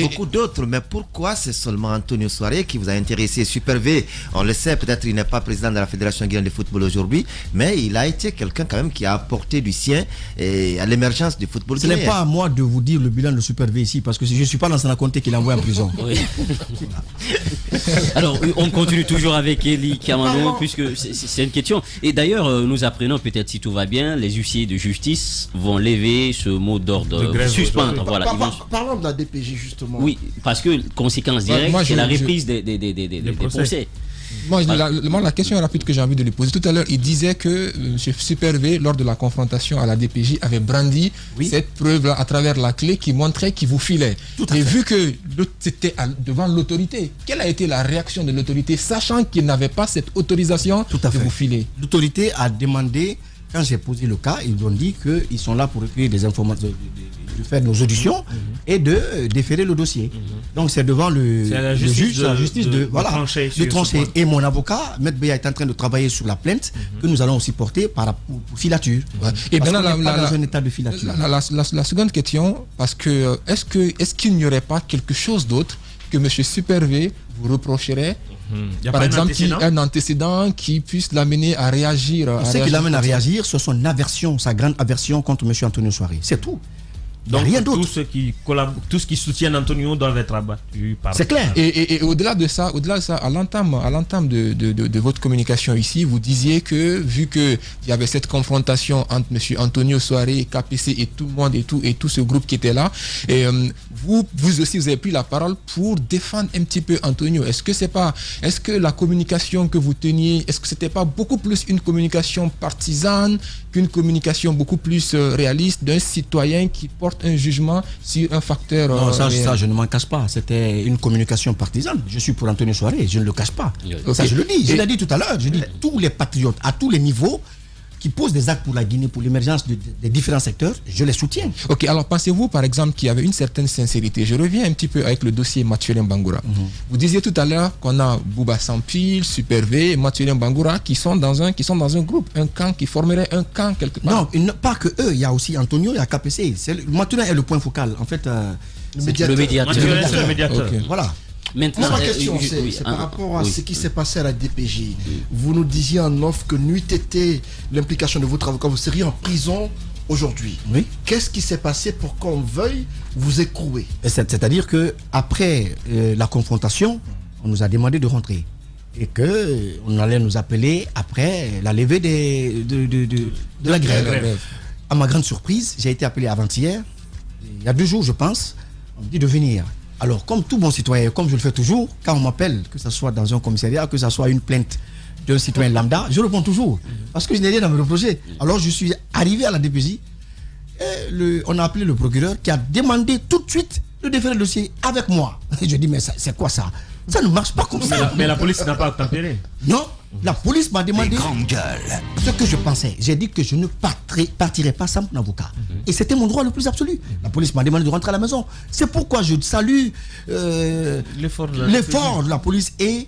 beaucoup d'autres. Mais pourquoi c'est seulement Antonio Soiré qui vous a intéressé? Super V, on le sait, peut-être il n'est pas président de la Fédération guinéenne de football aujourd'hui, mais il a été quelqu'un quand même qui a apporté du sien à l'émergence du football guinéen. Ce n'est pas à moi de vous dire le bilan de Super V ici, parce que je ne suis pas dans un compte qu'il envoie en prison. Oui. Alors on continue toujours avec Eli Kamano, puisque c'est une question. Et d'ailleurs nous apprenons, peut-être si tout va bien, les huissiers de justice vont lever ce mot d'ordre. Suspendre, voilà. Parlons de la DPJ justement. Oui, parce que conséquence directe, c'est la reprise des procès. Moi, la question rapide que j'ai envie de lui poser. Tout à l'heure, il disait que M. Super V, lors de la confrontation à la DPJ, avait brandi cette preuve-là à travers la clé qui montrait qu'il vous filait. Et vu que c'était devant l'autorité, quelle a été la réaction de l'autorité, sachant qu'il n'avait pas cette autorisation de vous filer? L'autorité a demandé. Quand j'ai posé le cas, ils ont dit qu'ils sont là pour recueillir des informations, de faire nos auditions et de déférer le dossier. Donc c'est devant le juge, la justice de trancher. Et mon avocat, M. Beya, est en train de travailler sur la plainte que nous allons aussi porter pour filature. Ouais. Et maintenant, dans un état de filature. La seconde question, parce que est-ce qu'il n'y aurait pas quelque chose d'autre que M. Super V vous reprocherait, par exemple, un antécédent qui puisse l'amener à réagir. Ce qui l'amène à réagir, c'est son aversion, sa grande aversion contre M. Antonio Soiré. C'est tout. Donc rien d'autre. Tous ceux qui soutiennent Antonio doivent être abattus. C'est clair. Et au-delà de ça, à l'entame de votre communication ici, vous disiez que vu qu'il y avait cette confrontation entre M. Antonio Soiré, KPC et tout le monde et tout ce groupe qui était là, et vous aussi vous avez pris la parole pour défendre un petit peu Antonio. Est-ce que la communication que vous teniez, est-ce que c'était pas beaucoup plus une communication partisane qu'une communication beaucoup plus réaliste d'un citoyen qui porte un jugement sur un facteur... Non, ça je ne m'en cache pas. C'était une communication partisane. Je suis pour Antonio Soiré, je ne le cache pas. Okay. Ça, je le dis. Je l'ai dit tout à l'heure. Je dis tous les patriotes, à tous les niveaux, qui posent des actes pour la Guinée, pour l'émergence des différents secteurs, je les soutiens. Ok, alors pensez-vous par exemple qu'il y avait une certaine sincérité. Je reviens un petit peu avec le dossier Mathurin Bangoura. Vous disiez tout à l'heure qu'on a Bouba Sampil, Super V et Mathurin Bangoura qui sont dans un groupe, un camp qui formerait un camp quelque part. Non, pas que eux, il y a aussi Antonio, il y a KPC. Mathurin est le point focal. En fait, le médiateur. Mathurin, c'est le médiateur. Okay. Voilà. Maintenant, ma question, c'est par rapport à ce qui s'est passé à la DPJ. Vous nous disiez en off que n'eût été l'implication de votre avocat, vous seriez en prison aujourd'hui. Oui. Qu'est-ce qui s'est passé pour qu'on veuille vous écrouer? C'est-à-dire qu'après la confrontation, on nous a demandé de rentrer. Et qu'on allait nous appeler après la levée de la grève. À ma grande surprise, j'ai été appelé avant-hier, il y a 2 jours je pense, on me dit de venir. Alors, comme tout bon citoyen, comme je le fais toujours, quand on m'appelle, que ce soit dans un commissariat, que ce soit une plainte d'un citoyen lambda, je réponds toujours. Parce que je n'ai rien à me reprocher. Alors, je suis arrivé à la DPJ, et on a appelé le procureur qui a demandé tout de suite de déférer le dossier avec moi. Et je dis, mais c'est quoi ça? Ça ne marche pas comme ça. Mais la police n'a pas tempéré. Non, la police m'a demandé ce que je pensais. J'ai dit que je ne partirais pas sans mon avocat. Et c'était mon droit le plus absolu. La police m'a demandé de rentrer à la maison. C'est pourquoi je salue l'effort de la police. Et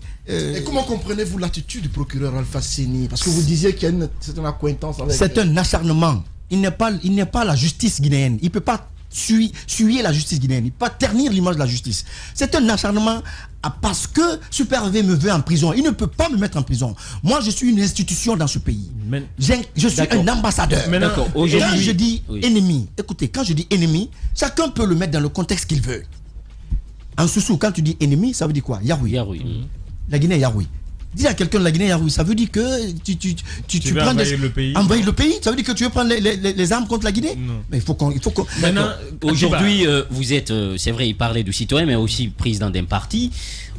comment comprenez-vous l'attitude du procureur Alpha Seni? Parce que vous disiez qu'il y a une certaine accointance avec... C'est un acharnement. Il n'est pas la justice guinéenne. Il ne peut pas suyer la justice guinéenne. Il ne peut pas ternir l'image de la justice. C'est un acharnement parce que Super V me veut en prison. Il ne peut pas me mettre en prison. Moi, je suis une institution dans ce pays. Je suis un ambassadeur. Quand je dis ennemi, écoutez, quand je dis ennemi, chacun peut le mettre dans le contexte qu'il veut. En Soussou, quand tu dis ennemi, ça veut dire quoi? Yahoui. La Guinée, Yahoui. Dis à quelqu'un de la Guinée, Yahoui, ça veut dire que tu prends envahir le pays. Ça veut dire que tu veux prendre les armes contre la Guinée? Non. Mais il faut qu'on... Maintenant, aujourd'hui, vous êtes, c'est vrai, il parlait de citoyen, mais aussi président d'un parti.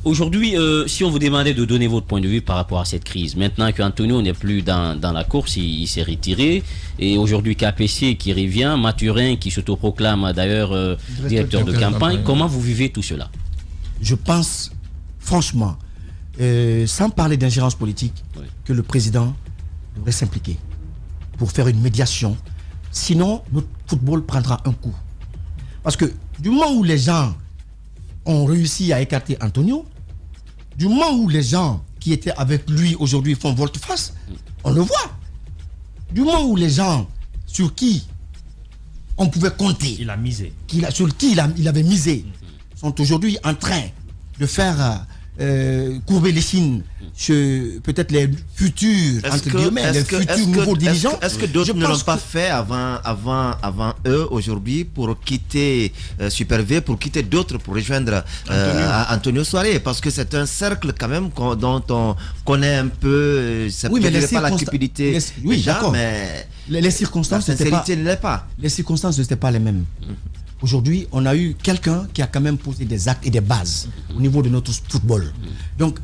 Aujourd'hui, si on vous demandait de donner votre point de vue par rapport à cette crise, maintenant qu'Antonio n'est plus dans la course, il s'est retiré, et aujourd'hui KPC qui revient, Mathurin qui s'autoproclame d'ailleurs directeur de campagne, comment vous vivez tout cela? Je pense, franchement, sans parler d'ingérence politique, que le président devrait s'impliquer pour faire une médiation. Sinon, notre football prendra un coup. Parce que du moment où les gens ont réussi à écarter Antonio, du moment où les gens qui étaient avec lui aujourd'hui font volte-face, on le voit. Du moment où les gens sur qui on pouvait compter, il a misé, sur qui il avait misé, sont aujourd'hui en train de faire courber les chines chez peut-être les futurs nouveaux dirigeants. Est-ce que d'autres ne l'ont pas fait avant eux aujourd'hui pour quitter Super V, pour quitter d'autres, pour rejoindre Antonio Soiré? Parce que c'est un cercle quand même dont on connaît un peu, oui, mais pas la cupidité. Oui, d'accord. Mais les circonstances les circonstances n'étaient pas les mêmes. Aujourd'hui, on a eu quelqu'un qui a quand même posé des actes et des bases au niveau de notre football. Donc,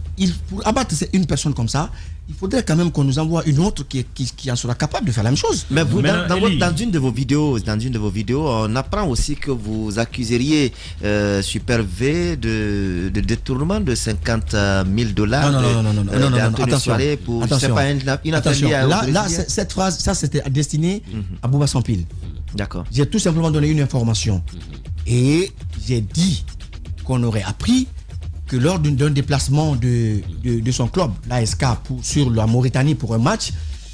pour abattre une personne comme ça, il faudrait quand même qu'on nous envoie une autre qui en sera capable de faire la même chose. Mais vous, dans une de vos vidéos, on apprend aussi que vous accuseriez Super V de détournement de $50 000. Non, attention. Là, cette phrase, ça c'était destiné à Bouba Sampil. D'accord. J'ai tout simplement donné une information. Et j'ai dit qu'on aurait appris que lors d'un déplacement de son club, l'ASK, sur la Mauritanie pour un match,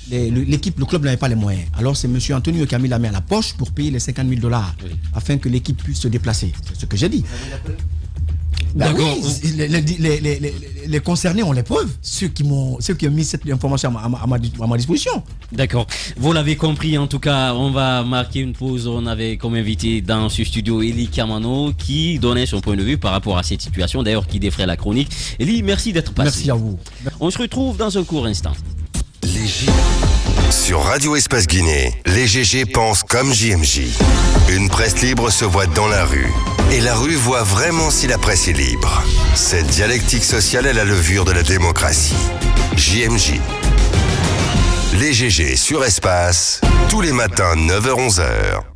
le club n'avait pas les moyens. Alors c'est M. Antonio qui a mis la main à la poche pour payer les $50 000 afin que l'équipe puisse se déplacer. C'est ce que j'ai dit. D'accord. Oui, les concernés ont les preuves, ceux qui ont mis cette information à ma disposition. D'accord. Vous l'avez compris, en tout cas, on va marquer une pause. On avait comme invité dans ce studio Eli Kamano qui donnait son point de vue par rapport à cette situation, d'ailleurs qui défrait la chronique. Eli, merci d'être passé. Merci à vous. On se retrouve dans un court instant. Sur Radio Espace Guinée, les GG pensent comme JMJ. Une presse libre se voit dans la rue. Et la rue voit vraiment si la presse est libre. Cette dialectique sociale est la levure de la démocratie. JMJ. Les GG sur Espace, tous les matins 9h-11h.